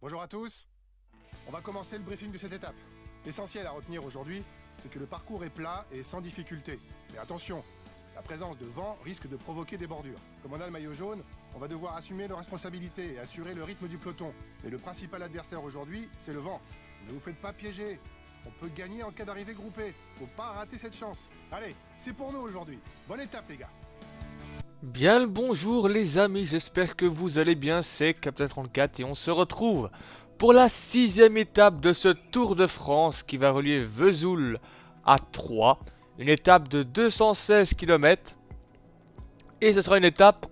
Bonjour à tous. On va commencer le briefing de cette étape. L'essentiel à retenir aujourd'hui, c'est que le parcours est plat et sans difficulté. Mais attention, la présence de vent risque de provoquer des bordures. Comme on a le maillot jaune, on va devoir assumer nos responsabilités et assurer le rythme du peloton. Mais le principal adversaire aujourd'hui, c'est le vent. Ne vous faites pas piéger. On peut gagner en cas d'arrivée groupée. Faut pas rater cette chance. Allez, c'est pour nous aujourd'hui. Bonne étape les gars. Bien le bonjour les amis, j'espère que vous allez bien, c'est Captain 34 et on se retrouve pour la 6ème étape de ce Tour de France qui va relier Vesoul à Troyes. Une étape de 216 km et ce sera une étape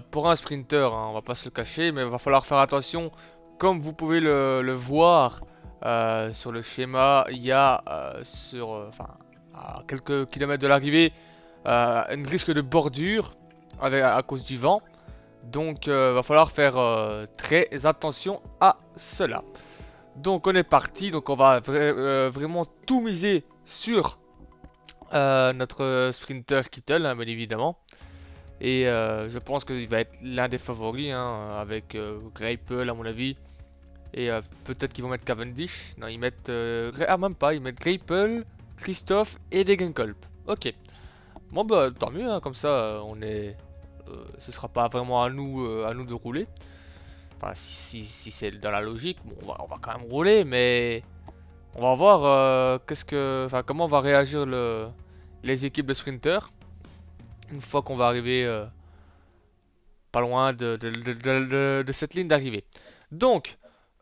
pour un sprinter, hein, on va pas se le cacher, mais il va falloir faire attention. Comme vous pouvez le voir sur le schéma, il y a à quelques kilomètres de l'arrivée un risque de bordure à cause du vent. Donc va falloir faire très attention à cela. Donc on est parti, donc on va vraiment tout miser sur notre sprinter Kittel, hein, bien évidemment. Et je pense qu'il va être l'un des favoris, hein, avec Greipel à mon avis. Et peut-être qu'ils vont mettre Cavendish. Non, ils mettent... même pas, ils mettent Greipel, Christophe et Degenkolb. Ok. Bon bah tant mieux, hein, comme ça on est... ce sera pas vraiment à nous de rouler. Enfin si c'est dans la logique, bon, on va quand même rouler, mais... On va voir comment va réagir les équipes de sprinters. Une fois qu'on va arriver pas loin de cette ligne d'arrivée. Donc,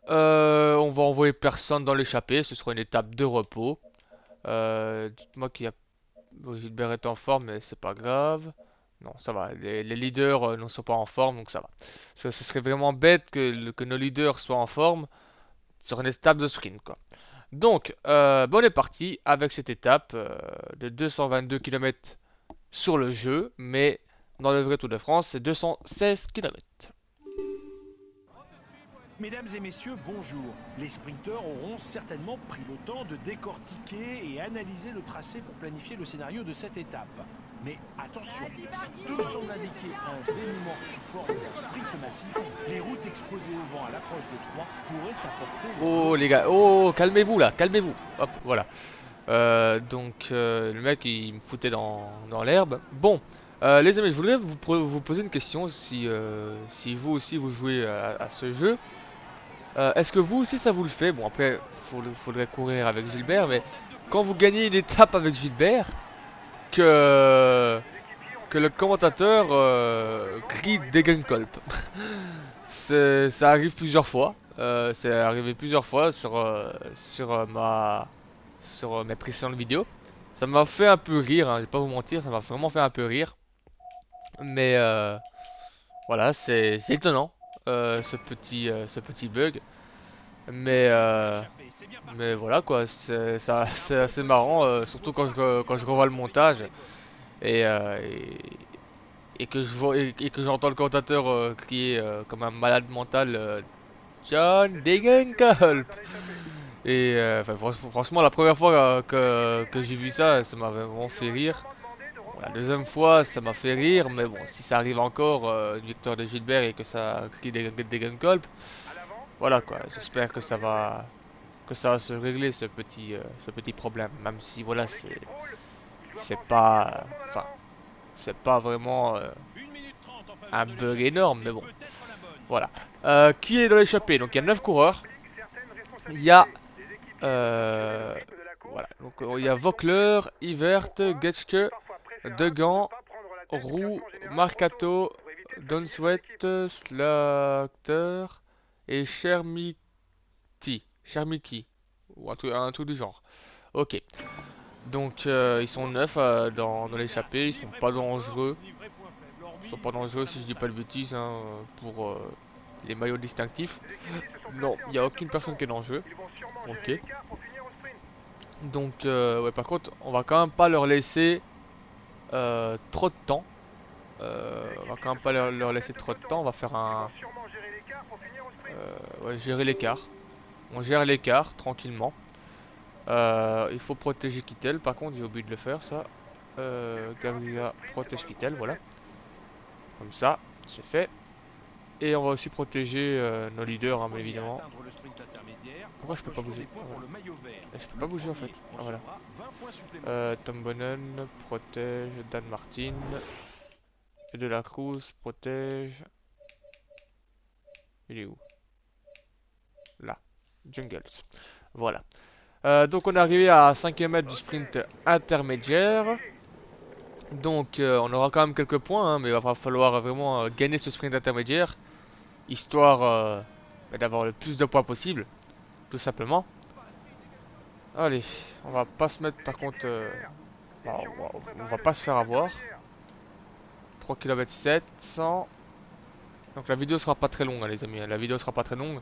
on va envoyer personne dans l'échappée, ce sera une étape de repos. Dites-moi qu'il y a... Bon, Gilbert est en forme, mais c'est pas grave. Non, ça va. Les leaders ne sont pas en forme, donc ça va. Ce serait vraiment bête que nos leaders soient en forme sur une étape de sprint, quoi. Donc, on est parti avec cette étape de 222 km sur le jeu, mais dans le vrai Tour de France, c'est 216 km. Mesdames et messieurs, bonjour. Les sprinteurs auront certainement pris le temps de décortiquer et analyser le tracé pour planifier le scénario de cette étape. Mais attention, si tout semble indiquer un dénouement sous forme d'un sprint massif, les routes exposées au vent à l'approche de Troyes pourraient apporter... Oh les gars, oh calmez-vous là, calmez-vous. Hop, voilà. Le mec il me foutait dans l'herbe. Bon, les amis, je voulais vous poser une question si vous aussi vous jouez à ce jeu. Est-ce que vous aussi ça vous le fait? Bon après, faudrait courir avec Gilbert, mais quand vous gagnez une étape avec Gilbert, que le commentateur crie Degenkolb. Ça arrive plusieurs fois. C'est arrivé plusieurs fois sur mes précédentes vidéos. Ça m'a fait un peu rire, hein, je vais pas vous mentir, ça m'a vraiment fait un peu rire. Mais voilà, c'est étonnant ce petit bug. Mais voilà quoi, c'est assez marrant, surtout quand je revois le montage et que et que j'entends le commentateur crier comme un malade mental John Degenkolb. Et franchement, la première fois que j'ai vu ça, ça m'a vraiment fait rire. Bon, la deuxième fois, ça m'a fait rire, mais bon, si ça arrive encore, une victoire de Gilbert et que ça crie Degenkolb, voilà quoi. J'espère que ça va se régler ce petit problème, même si voilà, c'est pas, enfin, c'est pas vraiment un bug énorme, mais bon, voilà. Qui est dans l'échappée? Donc il y a 9 coureurs. Il y a voilà, donc il y a Vaucler, Ivert, Getschke, Degan, Roux, Marcato, Donswet, Slaughter et Chermiki, ou un truc du genre. Ok, donc ils sont 9 dans l'échappée, ils sont pas dangereux. Ils sont pas dangereux si je dis pas de bêtises, hein, pour les maillots distinctifs. Non, il n'y a aucune personne qui est dans le jeu. Ok. Donc, ouais, par contre, on va quand même pas leur laisser trop de temps. On va quand même pas leur laisser trop de temps. On va faire ouais, gérer l'écart. On gère l'écart tranquillement. Il faut protéger Kittel. Par contre, j'ai oublié de le faire, ça. Gabriela protège Kittel, voilà. Comme ça, c'est fait. Et on va aussi protéger nos leaders, hein, bien évidemment. Pourquoi je peux pas bouger? Je peux pas bouger en fait. Ah, voilà. Tom Bonnen protège, Dan Martin. Et De La Cruz protège. Il est où? Là. Jungles. Voilà. Donc on est arrivé à 5 km du sprint intermédiaire. Donc on aura quand même quelques points, hein, mais il va falloir vraiment gagner ce sprint intermédiaire. Histoire d'avoir le plus de points possible. Tout simplement. Allez, on va pas se mettre par contre... on va pas se faire avoir. 3 km 700. Donc la vidéo sera pas très longue, hein, les amis. La vidéo sera pas très longue.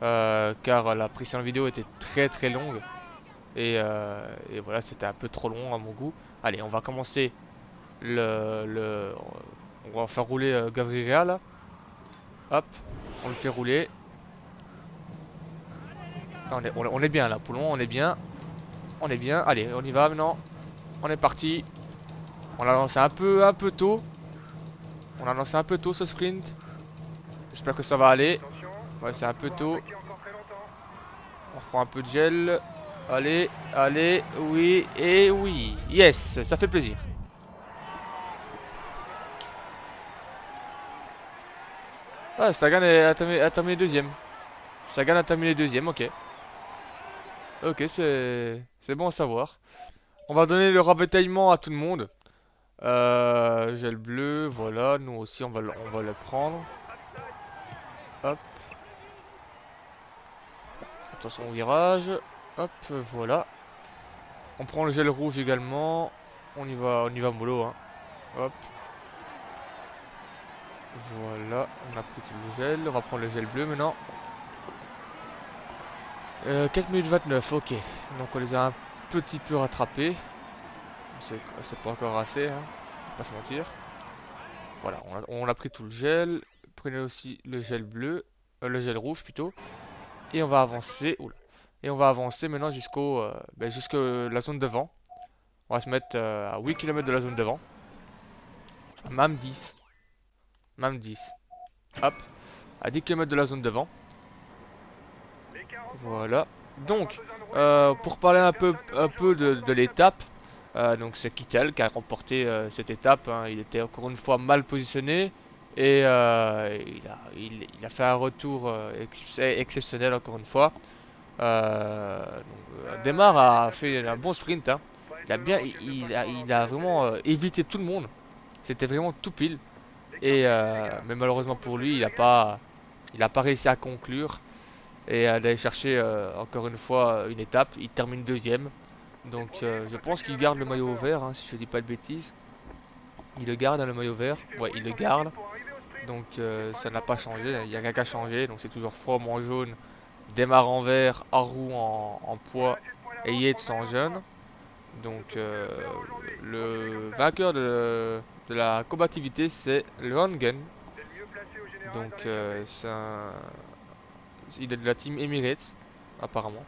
Car la précédente vidéo était très longue. Et voilà, c'était un peu trop long à mon goût. Allez, on va commencer on va faire rouler Gabriel. Hop, on le fait rouler. On est bien là, pour le moment on est bien. On est bien, allez, on y va maintenant. On est parti. On l'a lancé un peu tôt. On a lancé un peu tôt ce sprint. J'espère que ça va aller. Ouais, c'est un peu tôt. On reprend un peu de gel. Allez, allez, oui, et oui. Yes, ça fait plaisir. Ah, Sagan a terminé deuxième. Sagan a terminé deuxième, ok. Ok, c'est bon à savoir. On va donner le ravitaillement à tout le monde. Gel bleu, voilà, nous aussi on va le prendre. Hop. Attention au virage. Hop, voilà. On prend le gel rouge également. On y va mollo, hein. Hop. Voilà, on a pris tout le gel. On va prendre le gel bleu maintenant. 4 minutes 29, ok. Donc on les a un petit peu rattrapés. C'est pas encore assez, hein. Pas se mentir. Voilà, on a pris tout le gel. Prenez aussi le gel bleu. Le gel rouge plutôt. Et on va avancer. Oula. Et on va avancer maintenant jusqu'à la zone devant. On va se mettre à 8 km de la zone devant. Même 10. Même 10. Hop. À 10 km de la zone devant. Voilà. Donc, pour parler un peu de l'étape, donc c'est Kittel qui a remporté cette étape, hein. Il était encore une fois mal positionné et il a fait un retour exceptionnel encore une fois. Demar a fait un bon sprint, hein. Il a vraiment évité tout le monde. C'était vraiment tout pile. Mais malheureusement pour lui, il a pas réussi à conclure et d'aller chercher encore une fois une étape. Il termine deuxième. Donc je pense qu'il garde le maillot vert, hein, si je dis pas de bêtises. Il le garde, hein, le maillot vert. Ouais, il le garde. Donc ça n'a pas changé. Il n'y a rien qu'à changer. Donc c'est toujours Fromm en jaune, Demar en vert, Arrow en poids et Yates en jaune. Donc le vainqueur de la combativité c'est le Hongen. Donc il est de la team Emirates apparemment.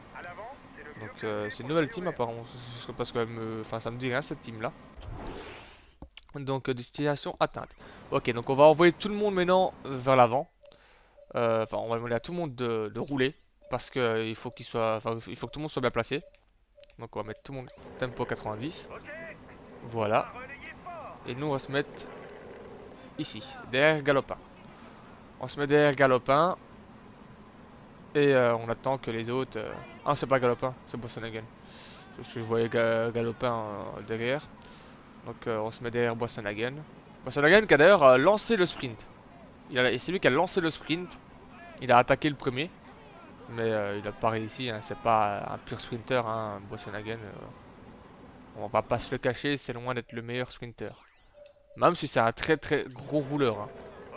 Donc c'est une nouvelle team apparemment. Parce que ça me dit rien cette team là. Donc destination atteinte. Ok, donc on va envoyer tout le monde maintenant vers l'avant. Enfin on va demander à tout le monde de rouler. Parce que il faut il faut que tout le monde soit bien placé. Donc on va mettre tout le monde tempo 90. Voilà. Et nous on va se mettre ici, derrière Galopin. On se met derrière Galopin. Et on attend que les autres... Ah c'est pas Galopin, c'est Boisson-Hagen. Parce que je voyais Galopin derrière. Donc on se met derrière Boisson-Hagen. Boisson-Hagen qui a d'ailleurs lancé le sprint. C'est lui qui a lancé le sprint. Il a attaqué le premier. Mais il a pas réussi, hein. C'est pas un pur sprinter, hein, Boisson-Hagen. On va pas se le cacher, c'est loin d'être le meilleur sprinter. Même si c'est un très gros rouleur, hein.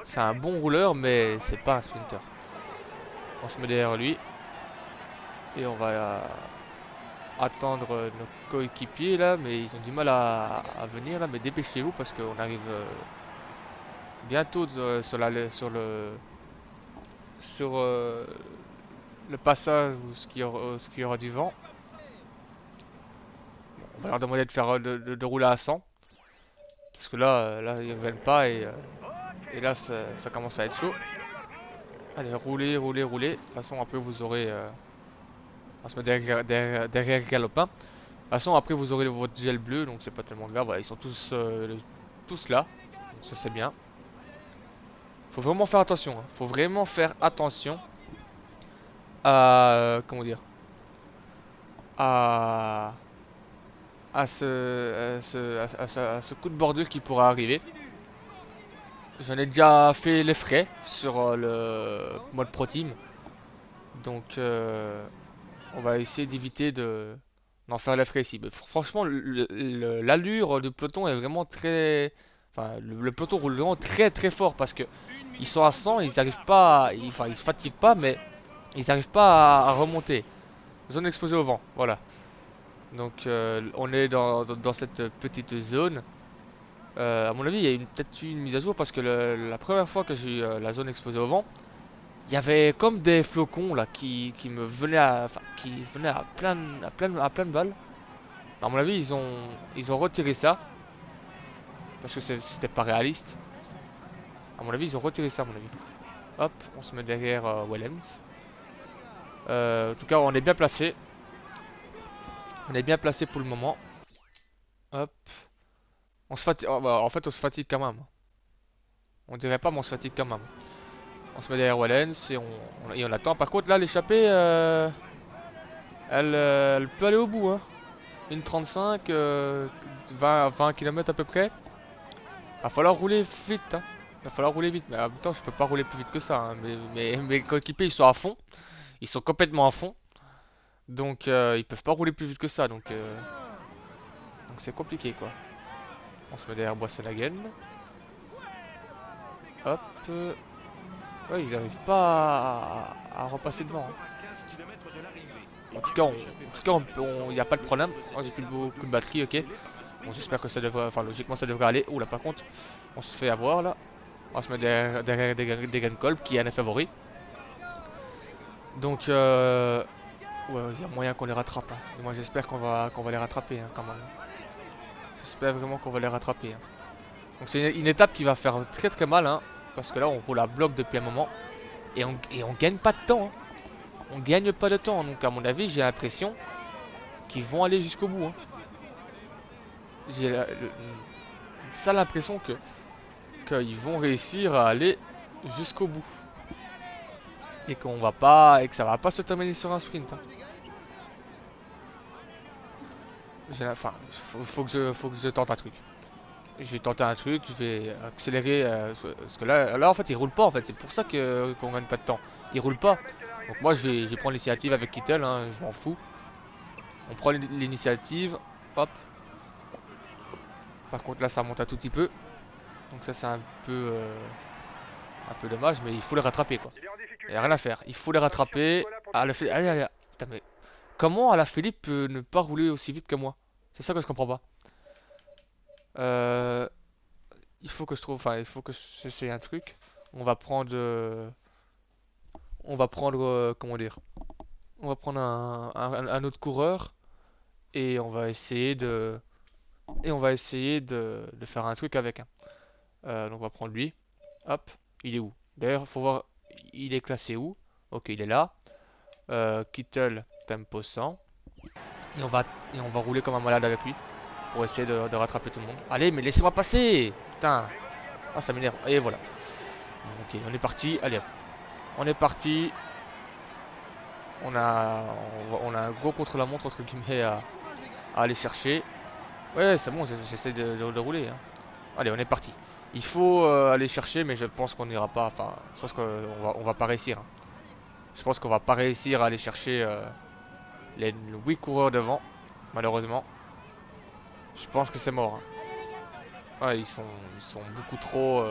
C'est un bon rouleur, mais c'est pas un sprinter. On se met derrière lui. Et on va attendre nos coéquipiers là, mais ils ont du mal à venir là. Mais dépêchez-vous parce qu'on arrive bientôt sur le passage où ce qui y aura du vent. On va leur demander de faire de rouler à 100. Parce que là ils ne reviennent pas et là ça commence à être chaud. Allez, roulez, roulez, roulez. De toute façon, après vous aurez... on va se mettre derrière Galopin. De toute façon, après vous aurez votre gel bleu, donc c'est pas tellement grave. Voilà, ils sont tous là. Donc ça c'est bien. Faut vraiment faire attention. Hein. Faut vraiment faire attention à... comment dire, à... à ce coup de bordure qui pourra arriver. J'en ai déjà fait les frais sur le mode Pro Team. Donc on va essayer d'éviter d'en faire les frais ici. Mais franchement, l'allure du peloton est vraiment très... Enfin, le peloton roule vraiment très très fort parce que ils sont à 100, ils n'arrivent pas... Enfin, ils se fatiguent pas, mais ils n'arrivent pas à remonter. Zone exposée au vent, voilà. Donc on est dans cette petite zone. À mon avis, il y a peut-être eu une mise à jour parce que la première fois que j'ai eu la zone exposée au vent, il y avait comme des flocons là qui me venaient à plein de balles. À mon avis, ils ont retiré ça parce que c'était pas réaliste. À mon avis, ils ont retiré ça à mon avis. Hop, on se met derrière Willems. En tout cas, on est bien placé. On est bien placé pour le moment. Hop. On se fatigue. En fait, on se fatigue quand même. On dirait pas, mais on se fatigue quand même. On se met derrière Wallens et on attend. Par contre, là, l'échappée, elle peut aller au bout. Hein. Une 35, 20 km à peu près. Va falloir rouler vite. Hein. Va falloir rouler vite. Mais en même temps, je peux pas rouler plus vite que ça. Hein. Mais mes coéquipiers, ils sont à fond. Ils sont complètement à fond. Donc, ils peuvent pas rouler plus vite que ça. Donc c'est compliqué, quoi. On se met derrière Boissenagen. Hop. Ouais, ils n'arrivent pas à repasser devant. Hein. En tout cas, il n'y a pas de problème. Oh, j'ai plus beaucoup de batterie, ok. Bon, j'espère que ça devrait... Enfin, logiquement, ça devrait aller. Oula, par contre, on se fait avoir, là. On va se mettre derrière Degenkolb, qui est un des favoris. Donc, ouais, il y a moyen qu'on les rattrape. Hein. Et moi, j'espère qu'on va les rattraper, hein, quand même. J'espère vraiment qu'on va les rattraper. Hein. Donc, c'est une étape qui va faire très très mal, hein. Parce que là, on roule à bloc depuis un moment. Et on gagne pas de temps. Hein. On gagne pas de temps. Donc, à mon avis, j'ai l'impression qu'ils vont aller jusqu'au bout. Hein. J'ai ça l'impression qu'ils vont réussir à aller jusqu'au bout. Et qu'on va pas. Et que ça va pas se terminer sur un sprint. Hein. Enfin, faut que je tente un truc. Je vais tenter un truc, je vais accélérer parce que là en fait il roule pas en fait, c'est pour ça qu'on gagne pas de temps. Il roule pas. Donc moi je vais prendre l'initiative avec Kittel, hein, je m'en fous. On prend l'initiative, hop. Par contre là ça monte un tout petit peu. Donc ça c'est un peu dommage, mais il faut les rattraper quoi. Il n'y a rien à faire, il faut les rattraper. Allez, putain mais comment Alaphilippe peut ne pas rouler aussi vite que moi? C'est ça que je comprends pas. Il faut que je trouve, enfin, il faut que j'essaie un truc. On va prendre, comment dire, on va prendre un autre coureur et on va essayer de faire un truc avec. Hein. Donc on va prendre lui. Hop, il est où? D'ailleurs, faut voir, il est classé où? Ok, il est là. Kittel, tempo 100. Et on va rouler comme un malade avec lui. Pour essayer de rattraper tout le monde. Allez, mais laissez-moi passer. Putain. Ah, ça m'énerve. Et voilà. Ok, on est parti. Allez hop. On est parti. On a un gros contre-la-montre entre guillemets à aller chercher. Ouais, c'est bon, j'essaie de rouler. Hein. Allez, on est parti. Il faut aller chercher, mais je pense qu'on n'ira pas. Enfin, je pense qu'on va pas réussir. Hein. Je pense qu'on va pas réussir à aller chercher les 8 coureurs devant, malheureusement. Je pense que c'est mort. Hein. Ouais, ils sont beaucoup trop...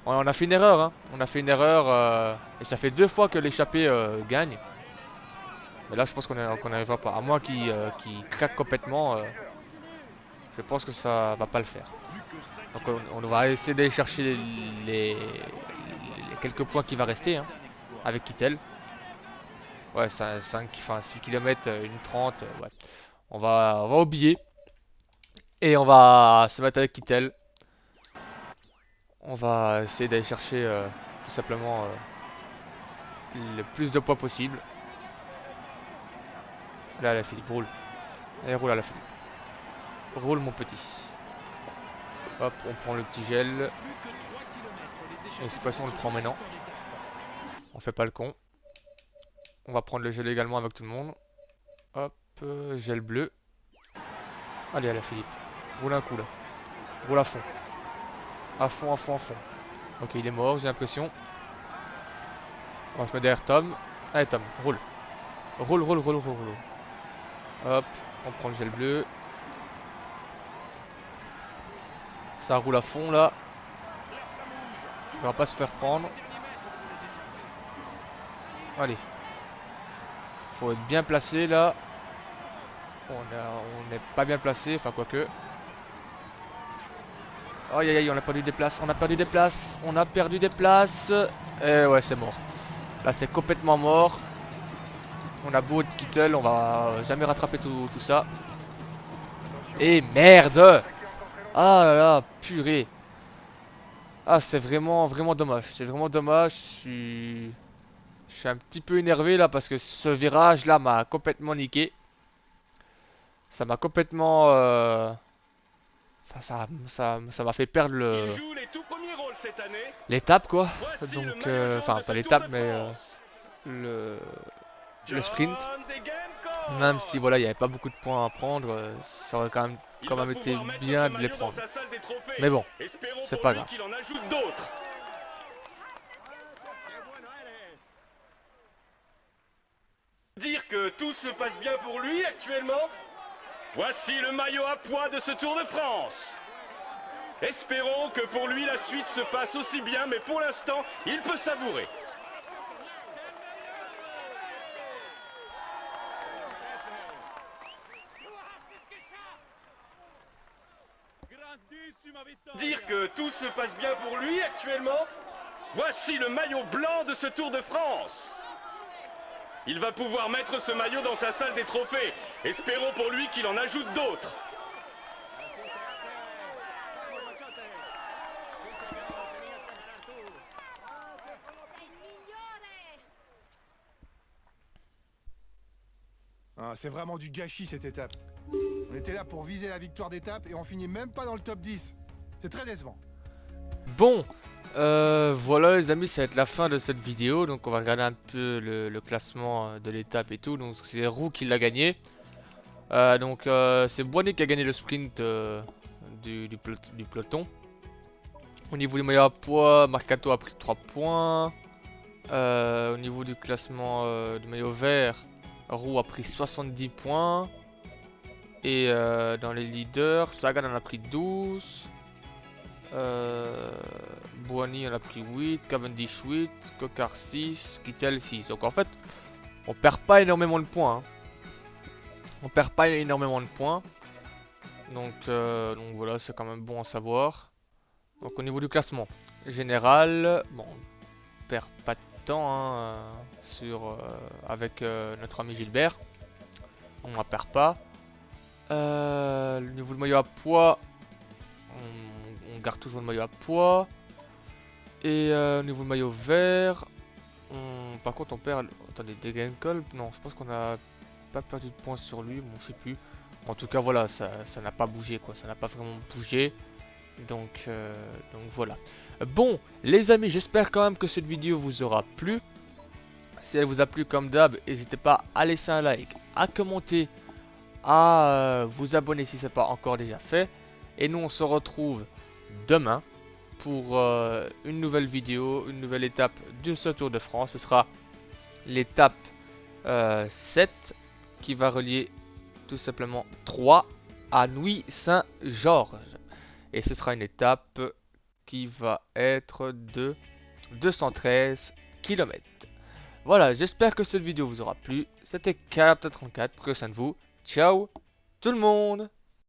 On a fait une erreur. Hein. On a fait une erreur. Et ça fait 2 fois que l'échappée gagne. Mais là, je pense qu'on n'arrivera pas. À moins qu'il craque complètement. Je pense que ça va pas le faire. Donc on va essayer d'aller chercher les quelques points qui va rester. Hein, avec Kittel. Ouais, 6 km, 1:30. Ouais. On va au billet. Et on va se mettre avec Kittel. On va essayer d'aller chercher tout simplement le plus de points possible. Là, la Philippe, roule. Allez, roule à la Philippe. Roule mon petit. Hop, on prend le petit gel. Et cette fois-ci, on le prend maintenant. On fait pas le con. On va prendre le gel également avec tout le monde. Hop, gel bleu. Allez, à la Philippe. Roule un coup là. Roule à fond. À fond, à fond, à fond. Ok, il est mort, j'ai l'impression. On va se mettre derrière Tom. Allez, Tom, roule. Roule, roule, roule, roule, roule. Hop, on prend le gel bleu. Ça roule à fond là. On va pas se faire prendre. Allez. Faut être bien placé là. On n'est pas bien placé, enfin quoique. Aïe aïe aïe, on a perdu des places, on a perdu des places, on a perdu des places. Et ouais, c'est mort. Là, c'est complètement mort. On a beau être Kittle, on va jamais rattraper tout ça. Et merde! Ah là là, purée. Ah, c'est vraiment dommage. C'est vraiment dommage. Je suis un petit peu énervé là parce que ce virage là m'a complètement niqué. Ça m'a complètement... Enfin, ça m'a fait perdre l'étape quoi. Donc, enfin pas l'étape mais le sprint. Même si voilà, il n'y avait pas beaucoup de points à prendre, ça aurait quand même été bien de les prendre. Mais bon, c'est pas grave. Dire que tout se passe bien pour lui actuellement. Voici le maillot à pois de ce Tour de France. Espérons que pour lui la suite se passe aussi bien, mais pour l'instant, il peut savourer. Dire que tout se passe bien pour lui actuellement. Voici le maillot blanc de ce Tour de France. Il va pouvoir mettre ce maillot dans sa salle des trophées. Espérons pour lui qu'il en ajoute d'autres. Ah, c'est vraiment du gâchis cette étape. On était là pour viser la victoire d'étape et on finit même pas dans le top 10. C'est très décevant. Bon, voilà les amis, ça va être la fin de cette vidéo. Donc on va regarder un peu le classement de l'étape et tout. Donc c'est Roux qui l'a gagné. Donc c'est Boigny qui a gagné le sprint du peloton. Au niveau du maillot à pois, Marcato a pris 3 points. Au niveau du classement du maillot vert, Roux a pris 70 points. Et dans les leaders, Sagan en a pris 12. Boigny en a pris 8, Cavendish 8, Coquard 6, Kittel 6. Donc en fait, on perd pas énormément de points. Hein. On perd pas énormément de points. Donc voilà, c'est quand même bon à savoir. Donc au niveau du classement général, bon, on perd pas de temps hein, avec notre ami Gilbert. On n'en perd pas. Au niveau du maillot à pois, on garde toujours le maillot à pois. Et au niveau du maillot vert, par contre on perd... Attendez, Degenkolb, non, je pense qu'on a pas perdu de points sur lui, bon je sais plus. En tout cas voilà, ça n'a pas bougé quoi, ça n'a pas vraiment bougé. Donc voilà. Bon les amis, j'espère quand même que cette vidéo vous aura plu. Si elle vous a plu comme d'hab, n'hésitez pas à laisser un like, à commenter, à vous abonner si ce n'est pas encore déjà fait. Et nous on se retrouve demain pour une nouvelle vidéo, une nouvelle étape de ce Tour de France. Ce sera l'étape 7 qui va relier tout simplement 3 à Nuits-Saint-Georges. Et ce sera une étape qui va être de 213 km. Voilà, j'espère que cette vidéo vous aura plu. C'était Captain34, prenez soin de vous. Ciao tout le monde!